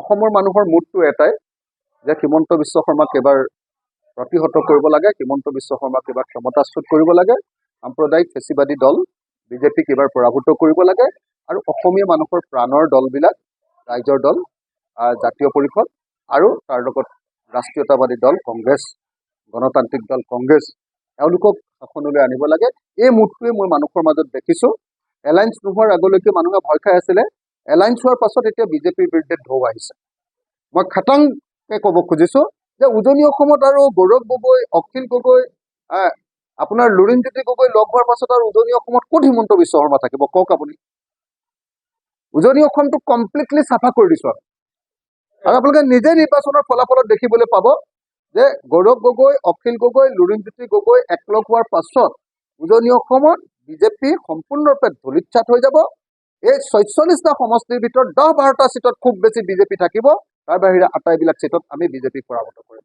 অসমৰ মানুহৰ মুডটো এটাই যে হিমন্ত বিশ্ব শৰ্মাক এবাৰ প্ৰতিহত কৰিব লাগে, হিমন্ত বিশ্ব শৰ্মাক এবাৰ ক্ষমতাচ্যুত কৰিব লাগে, সাম্প্ৰদায়িক ফেচিবাদী দল বিজেপিক এবাৰ পৰাভূত কৰিব লাগে আৰু অসমীয়া মানুহৰ প্ৰাণৰ দলবিলাক ৰাইজৰ দল, জাতীয় পৰিষদ আৰু তাৰ লগত ৰাষ্ট্ৰীয়তাবাদী দল কংগ্ৰেছ, গণতান্ত্ৰিক দল কংগ্ৰেছ, এওঁলোকক শাসনলৈ আনিব লাগে। এই মুডটোৱে মই মানুহৰ মাজত দেখিছোঁ। এলায়েন্স নোহোৱাৰ আগলৈকে মানুহে ভয় খাই আছিলে, এলায়েন্স হোৱাৰ পাছত এতিয়া বিজেপিৰ বিৰুদ্ধে ঢৌ আহিছে। মই খাটাংকে ক'ব খুজিছোঁ যে উজনি অসমত আৰু গৌৰৱ গগৈ, অখিল গগৈ, আপোনাৰ লুৰিণজ্যোতি গগৈ লগ হোৱাৰ পাছত আৰু উজনি অসমত ক'ত হিমন্ত বিশ্ব শৰ্মা থাকিব কওক আপুনি? উজনি অসমটো কমপ্লিটলি চাফা কৰি দিছোঁ আৰু আপোনালোকে নিজে নিৰ্বাচনৰ ফলাফলত দেখিবলৈ পাব যে গৌৰৱ গগৈ, অখিল গগৈ, লুৰিণজ্যোতি গগৈ একলগ হোৱাৰ পাছত উজনি অসমত বিজেপি সম্পূৰ্ণৰূপে ধূলিচ্ছাত হৈ যাব। এই ৪৬টা সমষ্টিৰ ভিতৰত ১০-১২টা চিটত খুব বেছি বিজেপি থাকিব, তাৰ বাহিৰে আটাইবিলাক চিটত আমি বিজেপিক পৰাভূত কৰিম।